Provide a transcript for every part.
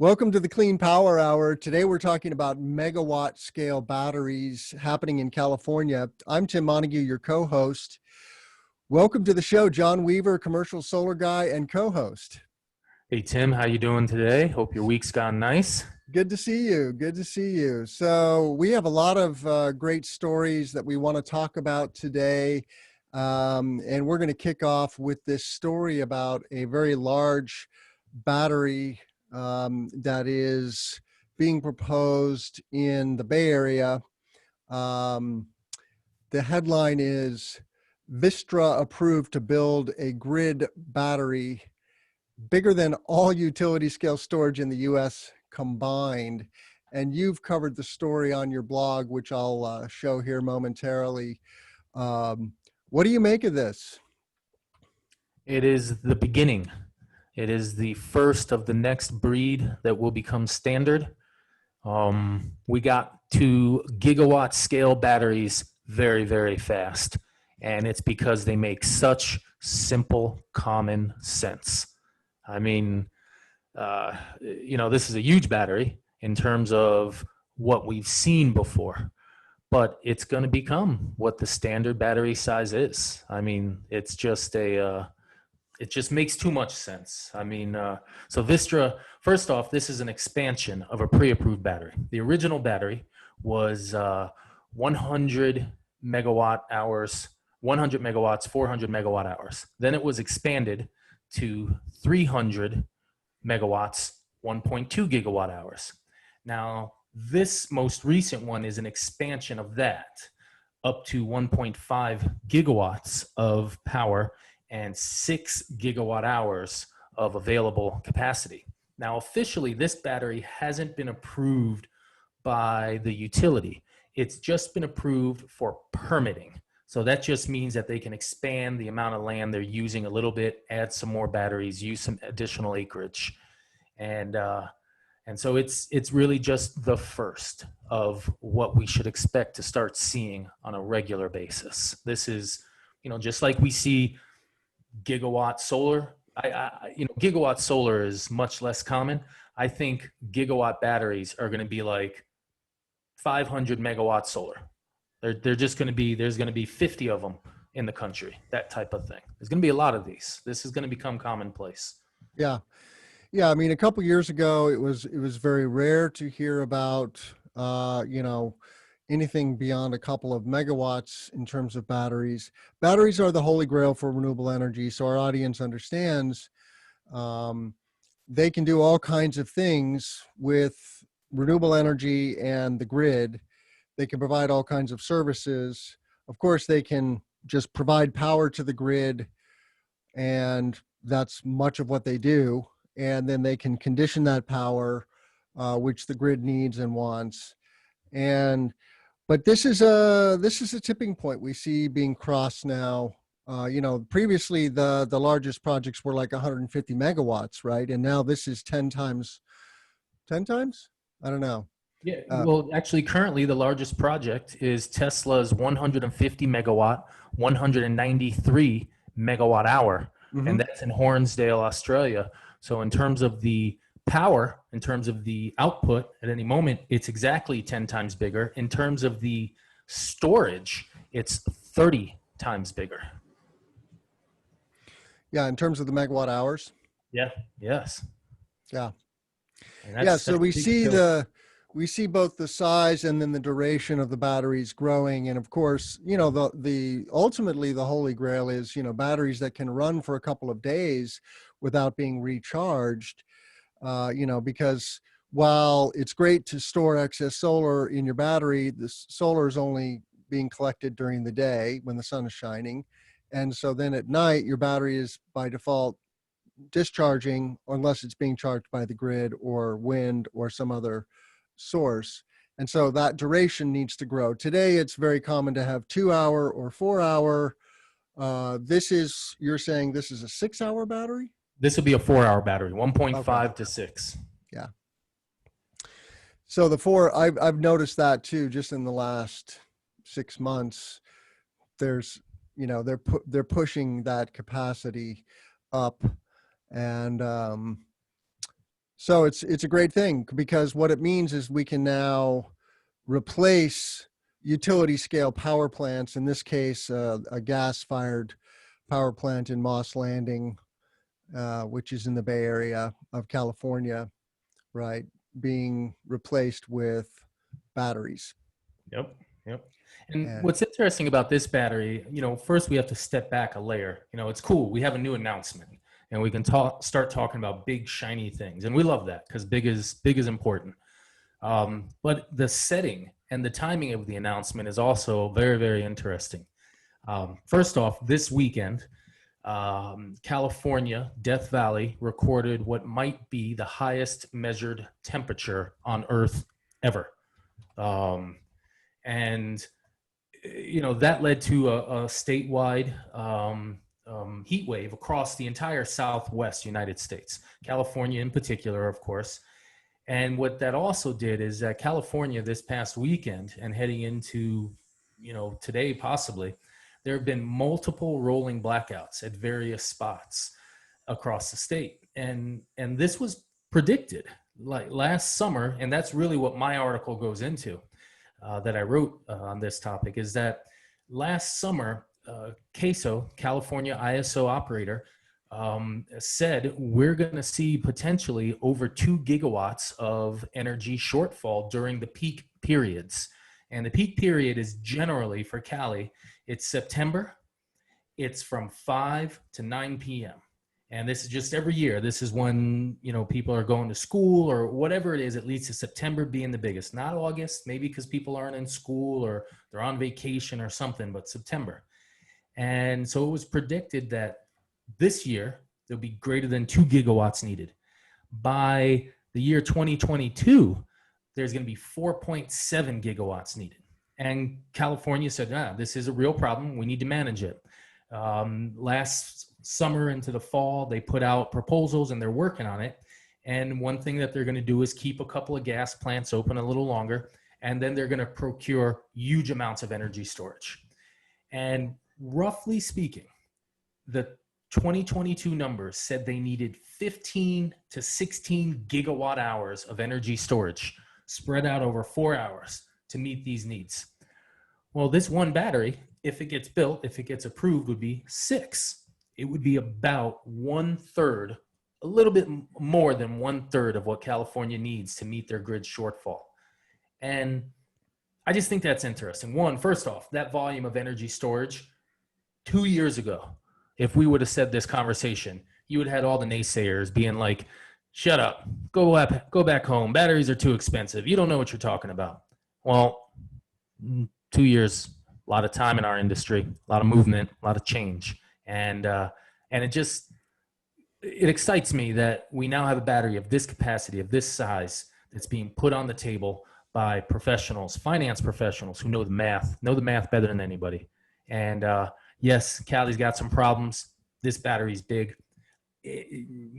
Welcome to the Clean Power Hour. Today we're talking about megawatt scale batteries happening in California. I'm Tim Montague, your co-host. Welcome to the show, John Weaver, commercial solar guy and co-host. Hey Tim, how you doing today? Hope your week's gone nice. Good to see you. Good to see you. So we have a lot of great stories that we want to talk about today. And we're going to kick off with this story about a very large battery that is being proposed in the Bay Area. The headline is Vistra approved to build a grid battery bigger than all utility scale storage in the US combined. And you've covered the story on your blog, which I'll show here momentarily. What do you make of this? It is the beginning. It is the first of the next breed that will become standard. We got to gigawatt scale batteries very, very fast. And it's because they make such simple, common sense. I mean, this is a huge battery in terms of what we've seen before, but it's going to become what the standard battery size is. I mean, it's just it just makes too much sense. I mean, so Vistra, first off, this is an expansion of a pre-approved battery. The original battery was 100 megawatt hours, 100 megawatts, 400 megawatt hours. Then it was expanded to 300 megawatts, 1.2 gigawatt hours. Now, this most recent one is an expansion of that up to 1.5 gigawatts of power and 6 gigawatt hours of available capacity. Now, officially, this battery hasn't been approved by the utility. It's just been approved for permitting. So that just means that they can expand the amount of land they're using a little bit, add some more batteries, use some additional acreage. And so it's really just the first of what we should expect to start seeing on a regular basis. This is, just like we see gigawatt solar. Gigawatt solar is much less common. I think gigawatt batteries are going to be like 500 megawatt solar. They're just going to be, there's going to be 50 of them in the country, that type of thing. There's going to be a lot of these. This is going to become commonplace. Yeah. I mean, a couple years ago, it was very rare to hear about, anything beyond a couple of megawatts in terms of batteries. Batteries are the holy grail for renewable energy. So our audience understands they can do all kinds of things with renewable energy and the grid. They can provide all kinds of services. Of course, they can just provide power to the grid, and that's much of what they do. And then they can condition that power, which the grid needs and wants. But this is a tipping point we see being crossed now. Previously the largest projects were like 150 megawatts, right? And now this is 10 times? I don't know. Yeah, well, actually, currently the largest project is Tesla's 150 megawatt, 193 megawatt hour, and that's in Hornsdale, Australia. So in terms of the power, in terms of the output at any moment, it's exactly 10 times bigger. In terms of the storage, it's 30 times bigger. Yeah, in terms of the megawatt hours? Yeah, yes. Yeah. So we see both the size and then the duration of the batteries growing. And of course, ultimately the holy grail is, batteries that can run for a couple of days without being recharged, because while it's great to store excess solar in your battery, the solar is only being collected during the day when the sun is shining. And so then at night, your battery is by default discharging unless it's being charged by the grid or wind or some other source. And so that duration needs to grow. Today, it's very common to have 2 hour or 4 hour. You're saying this is a 6 hour battery? This would be a 4 hour battery, 1.5 to 6. Yeah. So I've noticed that too, just in the last 6 months, there's, they're pushing that capacity up. And So it's a great thing, because what it means is we can now replace utility scale power plants, in this case, a gas fired power plant in Moss Landing, which is in the Bay Area of California, right, being replaced with batteries. Yep. Yep. And And what's interesting about this battery, first we have to step back a layer. It's cool. We have a new announcement and we can start talking about big, shiny things. And we love that because big is important. But the setting and the timing of the announcement is also very, very interesting. First off, this weekend, California, Death Valley, recorded what might be the highest measured temperature on Earth ever. And that led to a statewide heat wave across the entire Southwest United States, California in particular, of course. And what that also did is that California this past weekend and heading into, today possibly, there have been multiple rolling blackouts at various spots across the state. And this was predicted like last summer, and that's really what my article goes into. That I wrote on this topic is that last summer, CAISO, California ISO operator, said we're going to see potentially over 2 gigawatts of energy shortfall during the peak periods. And the peak period is generally for Cali, it's September, it's from 5 to 9 p.m. And this is just every year. This is when, people are going to school or whatever it is. It leads to September being the biggest, not August, maybe because people aren't in school or they're on vacation or something, but September. And so it was predicted that this year there'll be greater than 2 gigawatts needed. By the year 2022, there's going to be 4.7 gigawatts needed. And California said, this is a real problem. We need to manage it. Last summer into the fall, they put out proposals and they're working on it. And one thing that they're going to do is keep a couple of gas plants open a little longer. And then they're going to procure huge amounts of energy storage. And roughly speaking, the 2022 numbers said they needed 15 to 16 gigawatt hours of energy storage spread out over 4 hours to meet these needs. Well, this one battery, if it gets built, if it gets approved, would be 6. It would be about 1/3, a little bit more than 1/3 of what California needs to meet their grid shortfall. And I just think that's interesting. First off, that volume of energy storage 2 years ago, if we would have said this conversation, you would have had all the naysayers being like, shut up, go back home. Batteries are too expensive. You don't know what you're talking about. Well, 2 years, a lot of time in our industry, a lot of movement, a lot of change. And it excites me that we now have a battery of this capacity, of this size, that's being put on the table by professionals, finance professionals who know the math better than anybody. And yes, Cali's got some problems. This battery's big.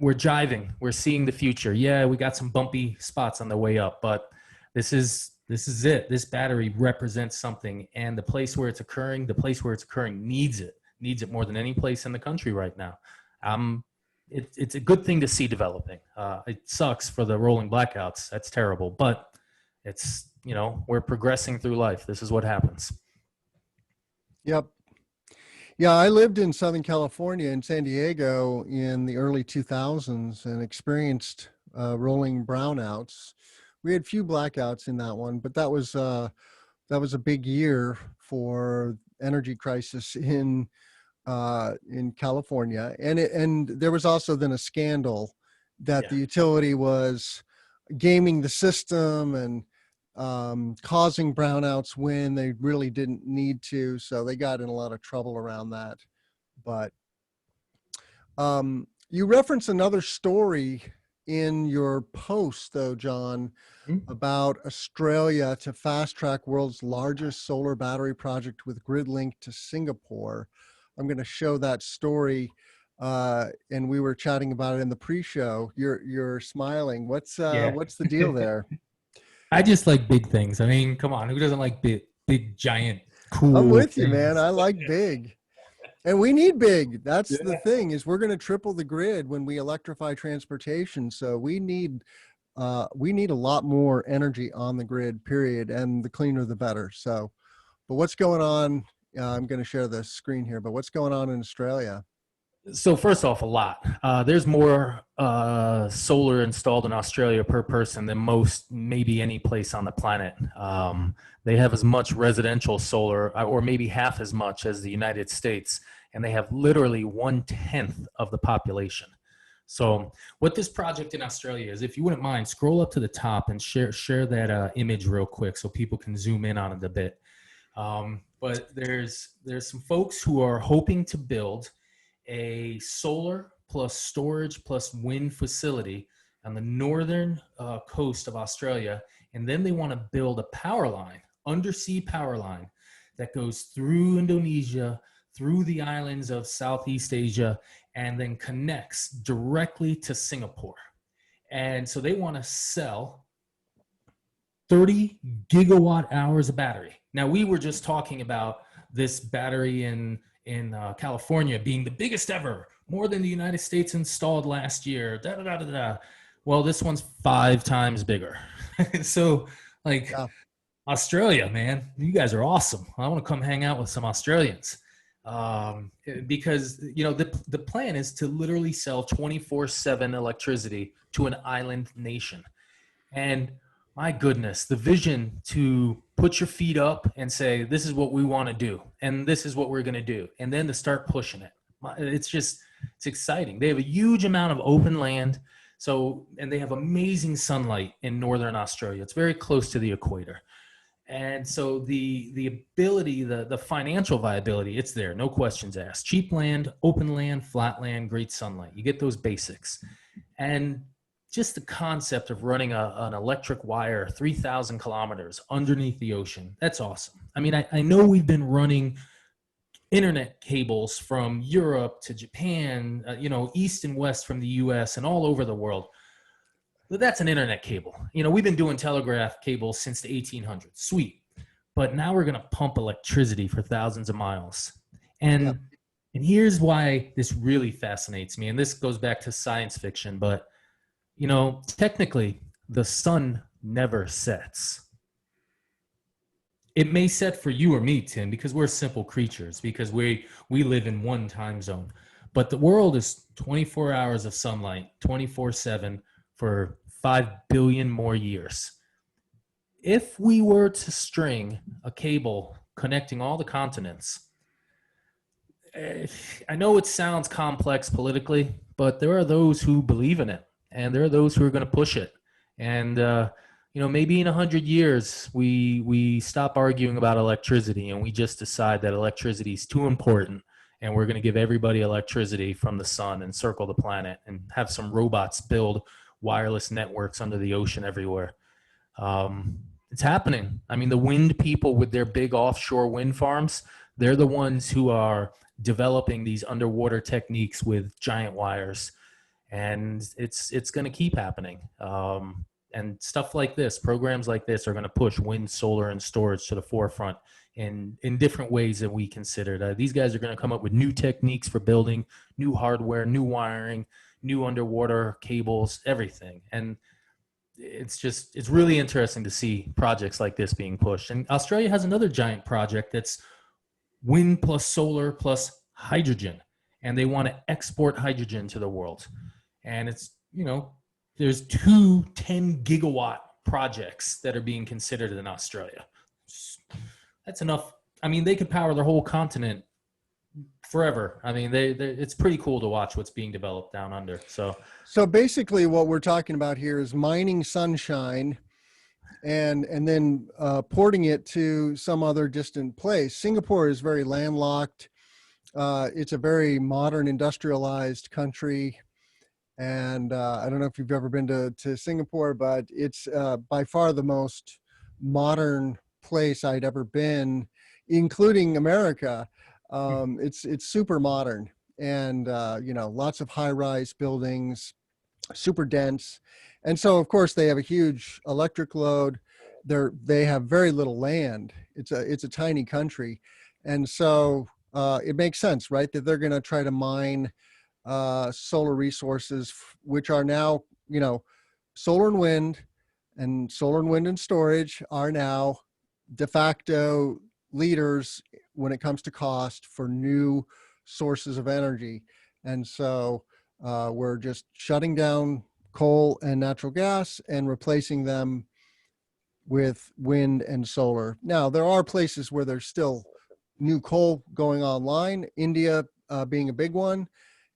We're jiving. We're seeing the future. Yeah, we got some bumpy spots on the way up, but this is it. This battery represents something, and the place where it's occurring needs it more than any place in the country right now. It's a good thing to see developing. It sucks for the rolling blackouts. That's terrible, but it's, we're progressing through life. This is what happens. Yep. Yeah, I lived in Southern California in San Diego in the early 2000s and experienced rolling brownouts. We had few blackouts in that one, but that was a big year for energy crisis in California. And there was also then a scandal that the utility was gaming the system and causing brownouts when they really didn't need to. So they got in a lot of trouble around that. But you reference another story in your post, though, John, about Australia to fast track world's largest solar battery project with grid link to Singapore. I'm going to show that story. And we were chatting about it in the pre-show. You're smiling. What's the deal there? I just like big things. I mean, come on, who doesn't like big giant, cool? I'm with things? you, man. I like big. And we need big. That's the Yeah. thing, is we're going to triple the grid when we electrify transportation. So we need a lot more energy on the grid, period. And the cleaner, the better. So, but what's going on? I'm going to share the screen here, but what's going on in Australia? So first off, a lot. There's more solar installed in Australia per person than most, maybe any place on the planet. They have as much residential solar, or maybe half as much as the United States, and they have literally 1/10 of the population. So what this project in Australia is, if you wouldn't mind, scroll up to the top and share that image real quick so people can zoom in on it a bit. But there's some folks who are hoping to build a solar plus storage plus wind facility on the northern coast of Australia. And then they want to build a power line, undersea power line that goes through Indonesia, through the islands of Southeast Asia, and then connects directly to Singapore. And so they want to sell 30 gigawatt hours of battery. Now, we were just talking about this battery in California being the biggest ever, more than the United States installed last year. Da, da, da, da, da. Well, this one's 5 times bigger. So, like, yeah. Australia, man, you guys are awesome. I want to come hang out with some Australians, because the plan is to literally sell 24/7 electricity to an island nation. And my goodness, the vision to put your feet up and say, this is what we want to do, and this is what we're going to do, and then to start pushing it. It's exciting. They have a huge amount of open land, and they have amazing sunlight in northern Australia. It's very close to the equator. And so the ability, the financial viability, it's there, no questions asked. Cheap land, open land, flat land, great sunlight. You get those basics. And just the concept of running an electric wire 3,000 kilometers underneath the ocean, that's awesome. I mean, I know we've been running internet cables from Europe to Japan, east and west from the US and all over the world. But that's an internet cable. We've been doing telegraph cables since the 1800s. Sweet. But now we're going to pump electricity for thousands of miles. And here's why this really fascinates me. And this goes back to science fiction, but technically, the sun never sets. It may set for you or me, Tim, because we're simple creatures, because we live in one time zone. But the world is 24 hours of sunlight, 24/7 for 5 billion more years. If we were to string a cable connecting all the continents, I know it sounds complex politically, but there are those who believe in it. And there are those who are going to push it. And, maybe in 100 years, we stop arguing about electricity and we just decide that electricity is too important and we're going to give everybody electricity from the sun and circle the planet and have some robots build wireless networks under the ocean everywhere. It's happening. I mean, the wind people with their big offshore wind farms, they're the ones who are developing these underwater techniques with giant wires. And it's going to keep happening. And stuff like this, programs like this are going to push wind, solar, and storage to the forefront in different ways than we considered. These guys are going to come up with new techniques for building, new hardware, new wiring, new underwater cables, everything. And it's really interesting to see projects like this being pushed. And Australia has another giant project that's wind plus solar plus hydrogen. And they want to export hydrogen to the world. And it's, there's 2 10 gigawatt projects that are being considered in Australia. That's enough. I mean, they could power the whole continent forever. I mean, it's pretty cool to watch what's being developed down under. So basically what we're talking about here is mining sunshine and then porting it to some other distant place. Singapore is very landlocked. It's a very modern industrialized country. And I don't know if you've ever been to Singapore, but it's by far the most modern place I'd ever been, including America. It's super modern and, lots of high-rise buildings, super dense. And so, of course, they have a huge electric load. They have very little land. It's a tiny country. And so it makes sense, right? That they're going to try to mine solar resources, which are now, solar and wind and storage are now de facto leaders when it comes to cost for new sources of energy. And so we're just shutting down coal and natural gas and replacing them with wind and solar. Now, there are places where there's still new coal going online, India being a big one.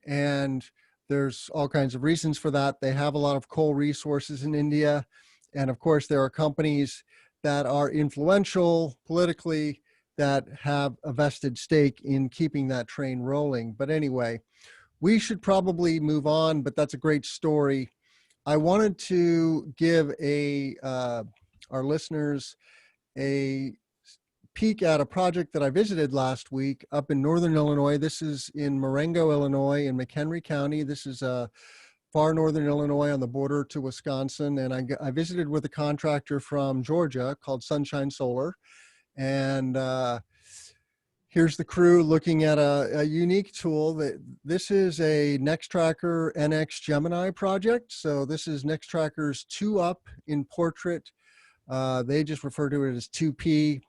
And there's all kinds of reasons for that. They have a lot of coal resources in India. And of course, there are companies that are influential politically that have a vested stake in keeping that train rolling. But anyway, we should probably move on, but that's a great story. I wanted to give our listeners a peek at a project that I visited last week up in Northern Illinois. This is in Marengo, Illinois, in McHenry County. This is far Northern Illinois on the border to Wisconsin. And I visited with a contractor from Georgia called Sunshine Solar. And here's the crew looking at a unique tool. This is a NexTracker NX Gemini project. So this is NexTracker's 2-up in portrait. They just refer to it as 2P.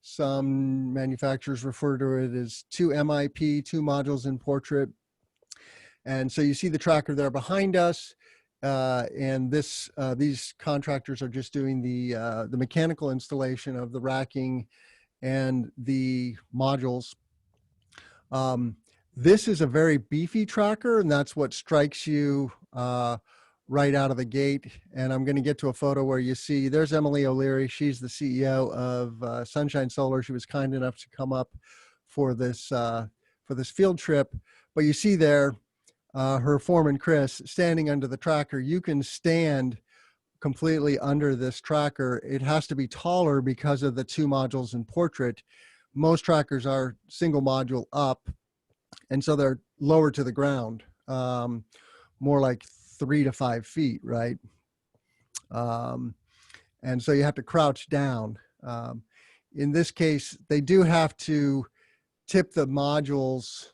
Some manufacturers refer to it as 2MIP, 2 modules in portrait. And so you see the tracker there behind us. And these contractors are just doing the mechanical installation of the racking and the modules. This is a very beefy tracker, and that's what strikes you right out of the gate. And I'm going to get to a photo where you see there's Emily O'Leary. She's the CEO of Sunshine Solar. She was kind enough to come up for this field trip. But you see there her foreman Chris standing under the tracker. You can stand completely under this tracker. It has to be taller because of the 2 modules in portrait. Most trackers are single module up, and so they're lower to the ground, more like 3 to 5 feet, right? And so you have to crouch down. In this case, they do have to tip the modules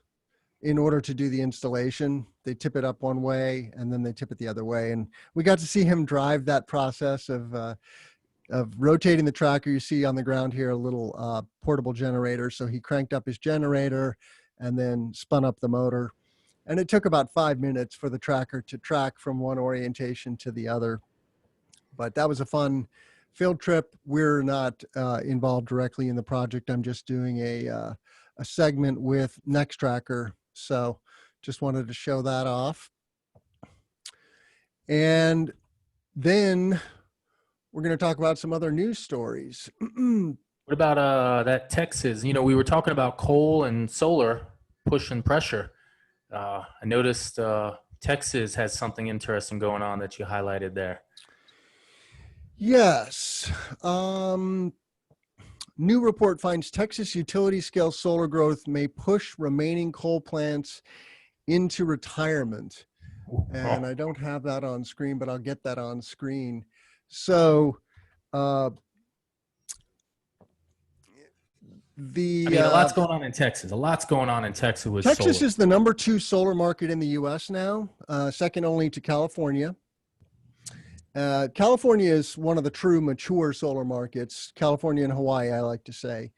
in order to do the installation. They tip it up one way and then they tip it the other way. And we got to see him drive that process of rotating the tracker. You see on the ground here a little portable generator. So he cranked up his generator and then spun up the motor. And it took about 5 minutes for the tracker to track from one orientation to the other. But that was a fun field trip. We're not involved directly in the project. I'm just doing a segment with NexTracker. So just wanted to show that off. And then we're going to talk about some other news stories. What about that Texas? We were talking about coal and solar pushing pressure. I noticed Texas has something interesting going on that you highlighted there. Yes. New report finds Texas utility scale solar growth may push remaining coal plants into retirement. And I don't have that on screen, but I'll get that on screen. So a lot's going on in Texas. A lot's going on in Texas with Texas solar. is the number 2 solar market in the U.S. now, second only to California. California is one of the true mature solar markets. California and Hawaii, I like to say,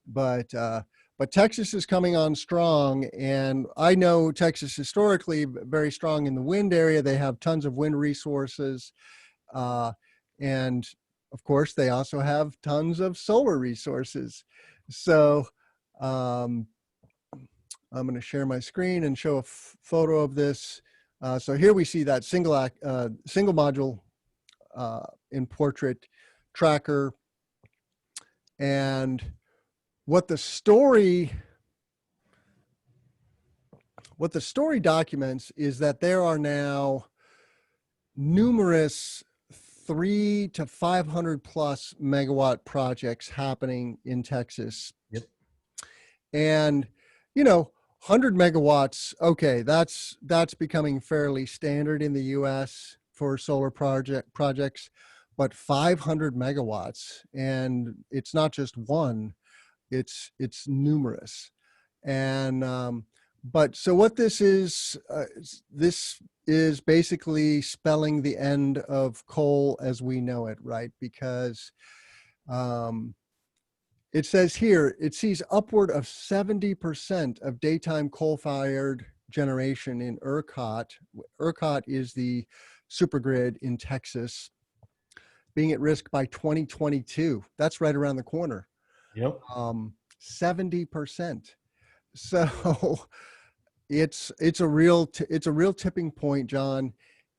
but Texas is coming on strong. And I know Texas historically very strong in the wind area. They have tons of wind resources, and of course they also have tons of solar resources. So I'm going to share my screen and show a photo of this. So here we see that single module in portrait tracker. And what the story documents is that there are now numerous 300 to 500 plus megawatt projects happening in Texas. Yep. And 100 megawatts, okay, that's becoming fairly standard in the US for solar projects, but 500 megawatts, and it's not just one, it's numerous. And but so what this is basically spelling the end of coal as we know it, right? Because it says here, it sees upward of 70% of daytime coal-fired generation in ERCOT. ERCOT is the supergrid in Texas, being at risk by 2022. That's right around the corner. Yep. 70%. So it's a real tipping point, John.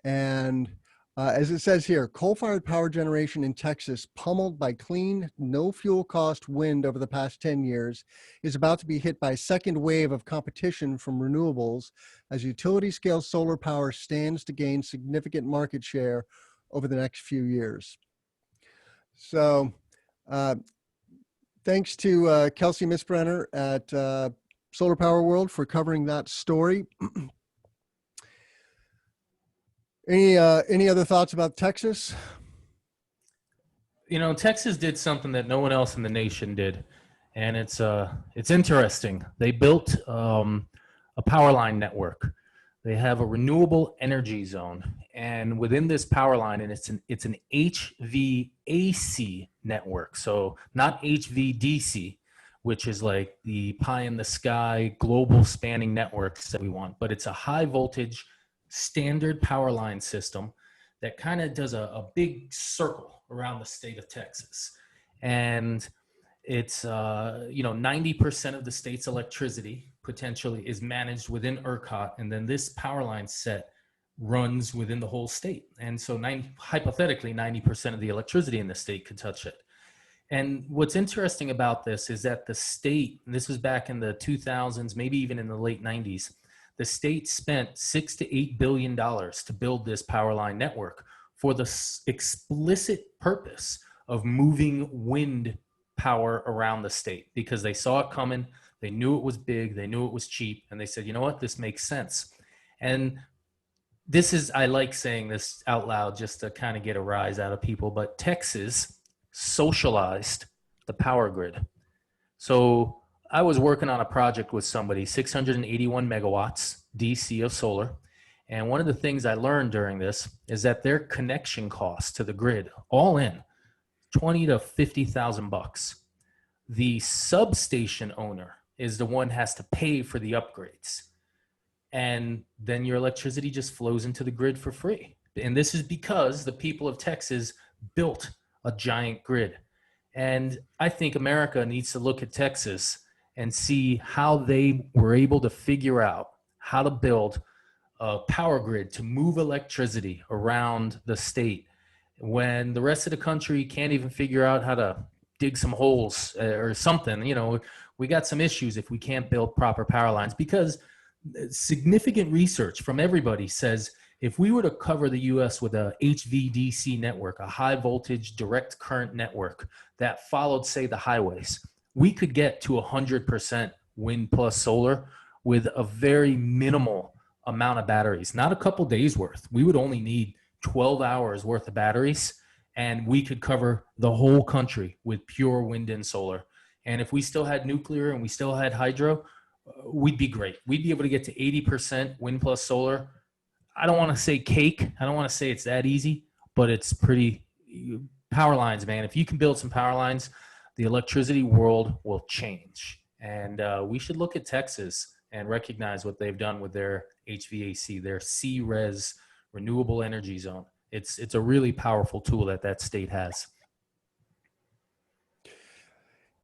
And as it says here, coal-fired power generation in Texas, pummeled by clean, no fuel cost wind over the past 10 years, is about to be hit by a second wave of competition from renewables as utility scale solar power stands to gain significant market share over the next few years. So thanks to Kelsey Misbrenner at Solar Power World for covering that story. Any other thoughts about Texas? You know, Texas did something that no one else in the nation did, and it's interesting. They built a power line network. They have a renewable energy zone, and within this power line, and it's an HVAC network, so not HVDC, which is like the pie in the sky global spanning networks that we want, but it's a high voltage standard power line system that kind of does a big circle around the state of Texas. And it's, 90% of the state's electricity potentially is managed within ERCOT. And then this power line set runs within the whole state. And so hypothetically, 90% of the electricity in the state could touch it. And what's interesting about this is that the state, and this was back in the 2000s, maybe even in the late 90s, the state spent $6 to $8 billion to build this power line network for the explicit purpose of moving wind power around the state, because they saw it coming. They knew it was big. They knew it was cheap. And they said, you know what, this makes sense. And this is, I like saying this out loud just to kind of get a rise out of people, but Texas socialized the power grid. So I was working on a project with somebody, 681 megawatts DC of solar. And one of the things I learned during this is that their connection costs to the grid, all in, 20 to 50,000 bucks. The substation owner is the one has to pay for the upgrades. And then your electricity just flows into the grid for free. And this is because the people of Texas built a giant grid. And I think America needs to look at Texas and see how they were able to figure out how to build a power grid to move electricity around the state when the rest of the country can't even figure out how to dig some holes or something. You know, we got some issues if we can't build proper power lines, because significant research from everybody says if we were to cover the US with a HVDC network, a high voltage direct current network that followed, say, the highways, we could get to 100% wind plus solar with a very minimal amount of batteries, not a couple days worth. We would only need 12 hours worth of batteries, and we could cover the whole country with pure wind and solar. And if we still had nuclear and we still had hydro, we'd be great. We'd be able to get to 80% wind plus solar. I don't want to say cake. I don't want to say it's that easy, but it's pretty power lines, man. If you can build some power lines, the electricity world will change. And we should look at Texas and recognize what they've done with their HVAC, their C-Res renewable energy zone. It's a really powerful tool that state has.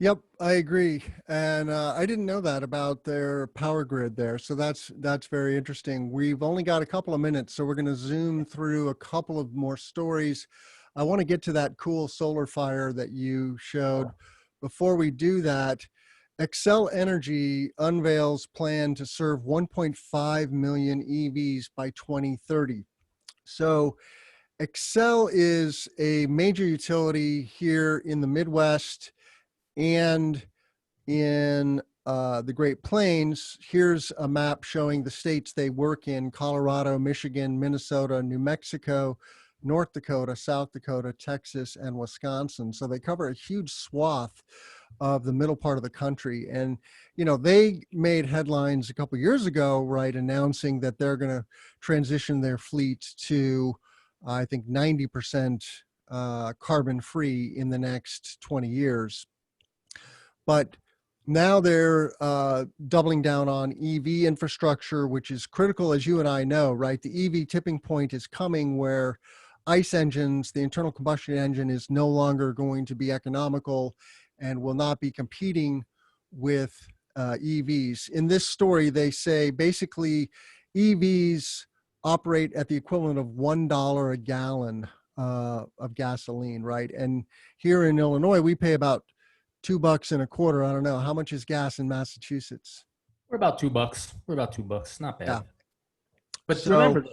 Yep, I agree. And I didn't know that about their power grid there. So that's very interesting. We've only got a couple of minutes, so we're going to zoom through a couple of more stories. I want to get to that cool solar fire that you showed. Before we do that, Xcel Energy unveils plan to serve 1.5 million EVs by 2030. So Xcel is a major utility here in the Midwest and in the Great Plains. Here's a map showing the states they work in: Colorado, Michigan, Minnesota, New Mexico, North Dakota, South Dakota, Texas, and Wisconsin. So they cover a huge swath of the middle part of the country. And, they made headlines a couple years ago, right, announcing that they're going to transition their fleet to, I think, 90% carbon free in the next 20 years. But now they're doubling down on EV infrastructure, which is critical, as you and I know, right? The EV tipping point is coming where ICE engines, the internal combustion engine, is no longer going to be economical and will not be competing with EVs. In this story, they say basically EVs operate at the equivalent of $1 a gallon of gasoline, right? And here in Illinois, we pay about $2.25. I don't know. How much is gas in Massachusetts? We're about $2. We're about $2. Not bad. Yeah. But remember,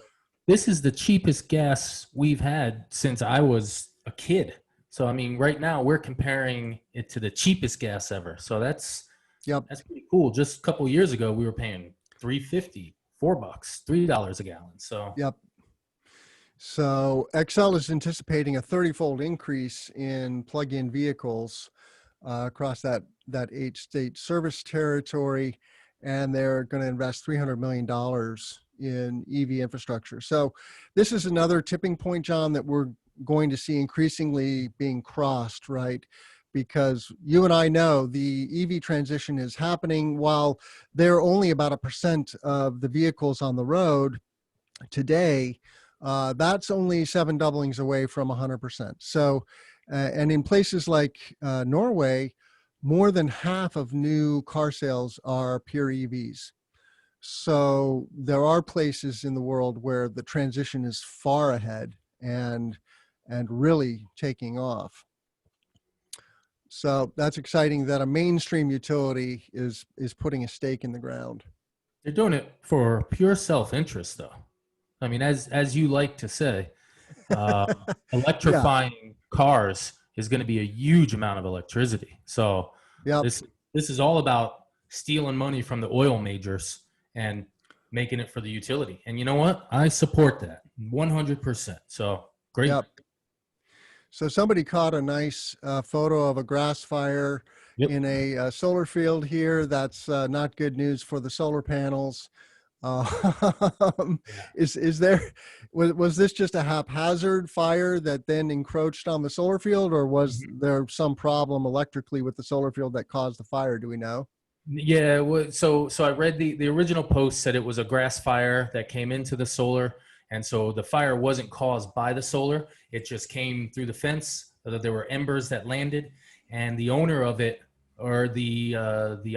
this is the cheapest gas we've had since I was a kid. So, I mean, right now we're comparing it to the cheapest gas ever. So that's pretty cool. Just a couple of years ago, we were paying $3.50, $4, $3 a gallon. So, So Xcel is anticipating a 30-fold increase in plug-in vehicles across that 8-state service territory, and they're going to invest $300 million in EV infrastructure. So this is another tipping point, John, that we're going to see increasingly being crossed, right? Because you and I know the EV transition is happening. While they're only about 1% of the vehicles on the road today, that's only 7 doublings away from 100%. So, and in places like Norway, more than half of new car sales are pure EVs. So there are places in the world where the transition is far ahead and really taking off. So that's exciting that a mainstream utility is putting a stake in the ground. They're doing it for pure self-interest, though. I mean, as you like to say, electrifying cars is going to be a huge amount of electricity. So this is all about stealing money from the oil majors and making it for the utility. And you know what? I support that 100%. So great. So somebody caught a nice photo of a grass fire in a solar field here. That's not good news for the solar panels. Was this just a haphazard fire that then encroached on the solar field, or was there some problem electrically with the solar field that caused the fire? Do we know? Yeah, so I read the original post said it was a grass fire that came into the solar, and so the fire wasn't caused by the solar. It just came through the fence. There were embers that landed, and the owner of it, or the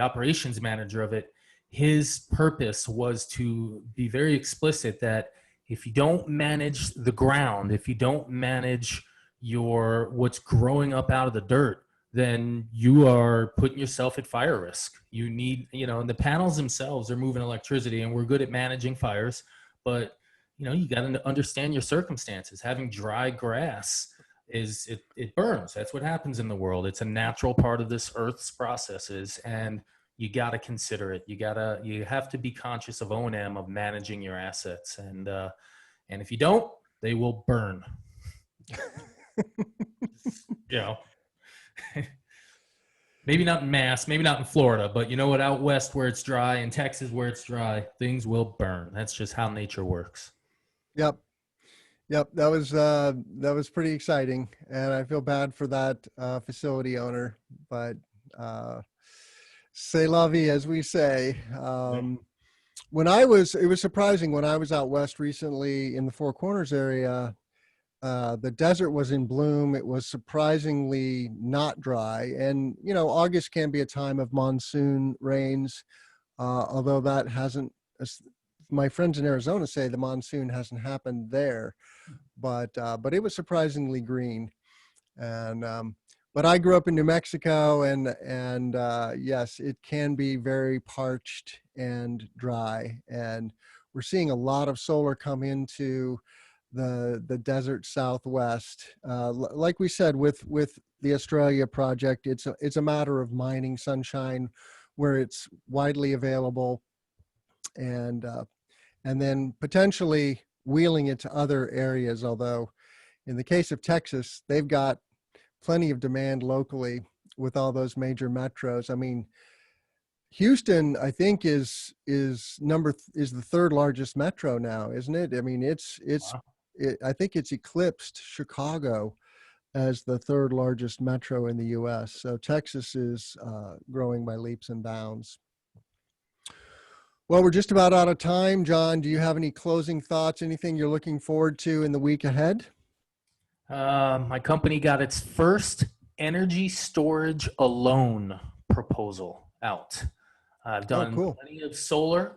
operations manager of it, his purpose was to be very explicit that if you don't manage the ground, if you don't manage what's growing up out of the dirt, then you are putting yourself at fire risk. You need, and the panels themselves are moving electricity, and we're good at managing fires, but you got to understand your circumstances. Having dry grass it burns. That's what happens in the world. It's a natural part of this Earth's processes, and you got to consider it. You have to be conscious of O&M, of managing your assets, and if you don't, they will burn. Maybe not in Mass, maybe not in Florida, but you know what? Out west where it's dry, in Texas where it's dry, things will burn. That's just how nature works. Yep. That was pretty exciting, and I feel bad for that facility owner, but c'est la vie, as we say. It was surprising when I was out west recently in the Four Corners area. The desert was in bloom. It was surprisingly not dry. And, August can be a time of monsoon rains, although that hasn't, my friends in Arizona say the monsoon hasn't happened there, but it was surprisingly green. And, but I grew up in New Mexico, and yes, it can be very parched and dry. And we're seeing a lot of solar come into the desert Southwest. Like we said, with the Australia project, it's a matter of mining sunshine where it's widely available, and then potentially wheeling it to other areas. Although in the case of Texas, they've got plenty of demand locally. with all those major metros. I mean, Houston, I think is the third largest metro now, isn't it? I mean, Wow. I think it's eclipsed Chicago as the third largest metro in the U.S. So Texas is growing by leaps and bounds. Well, we're just about out of time. John, do you have any closing thoughts? Anything you're looking forward to in the week ahead? My company got its first energy storage alone proposal out. I've done cool. plenty of solar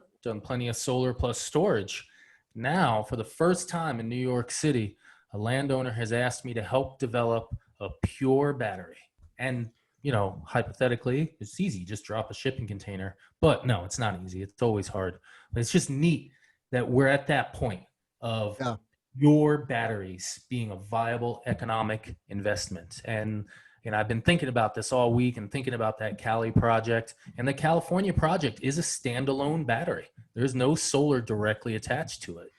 plus storage. Now, for the first time in New York City, a landowner has asked me to help develop a pure battery. And, hypothetically, it's easy. Just drop a shipping container. But no, it's not easy. It's always hard. But it's just neat that we're at that point of your batteries being a viable economic investment. And I've been thinking about this all week and thinking about that Cali project. And the California project is a standalone battery. There's no solar directly attached to it.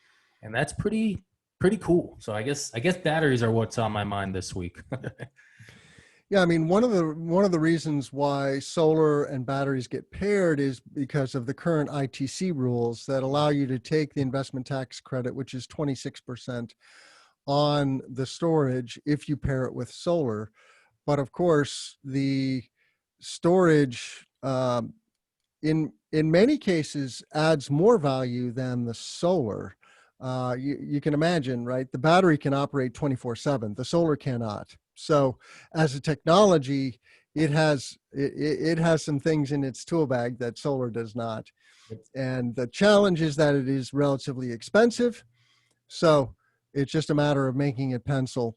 And that's pretty cool. So I guess batteries are what's on my mind this week. Yeah, I mean, one of the reasons why solar and batteries get paired is because of the current ITC rules that allow you to take the investment tax credit, which is 26% on the storage if you pair it with solar. But of course, the storage in many cases adds more value than the solar. You can imagine, right? The battery can operate 24/7. The solar cannot. So as a technology, it has some things in its tool bag that solar does not. And the challenge is that it is relatively expensive. So it's just a matter of making it pencil.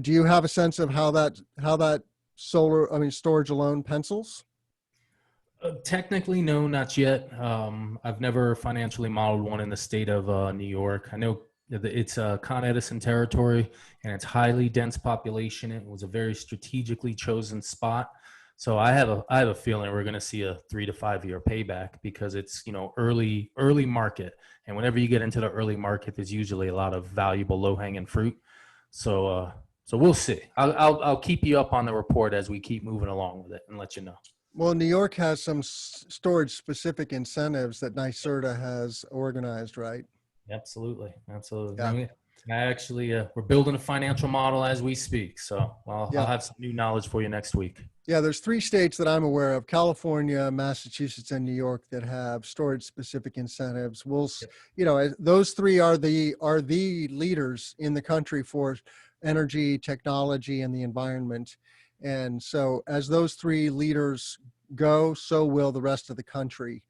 Do you have a sense of how that storage alone pencils? Technically, no, not yet. I've never financially modeled one in the state of New York. I know it's Con Edison territory, and it's highly dense population. It was a very strategically chosen spot. So I have a feeling we're going to see a 3 to 5 year payback because it's early market, and whenever you get into the early market, there's usually a lot of valuable low hanging fruit. So we'll see. I'll keep you up on the report as we keep moving along with it and let you know. Well, New York has some storage specific incentives that NYSERDA has organized, right? Absolutely. Yeah. I mean, we're building a financial model as we speak. So I'll have some new knowledge for you next week. Yeah, there's 3 states that I'm aware of: California, Massachusetts, and New York that have storage specific incentives. Those 3 are the leaders in the country for energy, technology, and the environment. And so as those 3 leaders go, so will the rest of the country.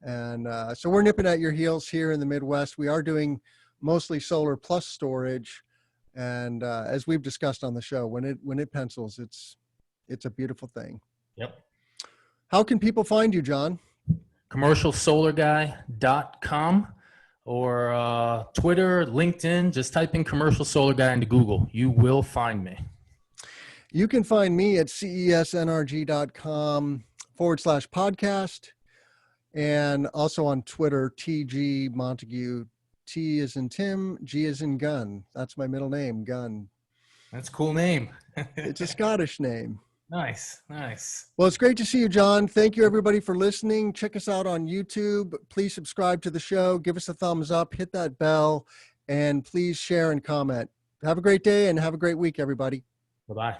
And so we're nipping at your heels here in the Midwest. We are doing mostly solar plus storage. And as we've discussed on the show, when it pencils, it's a beautiful thing. Yep. How can people find you, John? commercialsolarguy.com or Twitter, LinkedIn. Just type in Commercial Solar Guy into Google. You will find me. You can find me at cesnrg.com/podcast, and also on Twitter, TG Montague. T is in Tim, G is in Gun. That's my middle name, Gun. That's a cool name. It's a Scottish name. Nice. Well, it's great to see you, John. Thank you, everybody, for listening. Check us out on YouTube. Please subscribe to the show. Give us a thumbs up. Hit that bell. And please share and comment. Have a great day and have a great week, everybody. Bye-bye.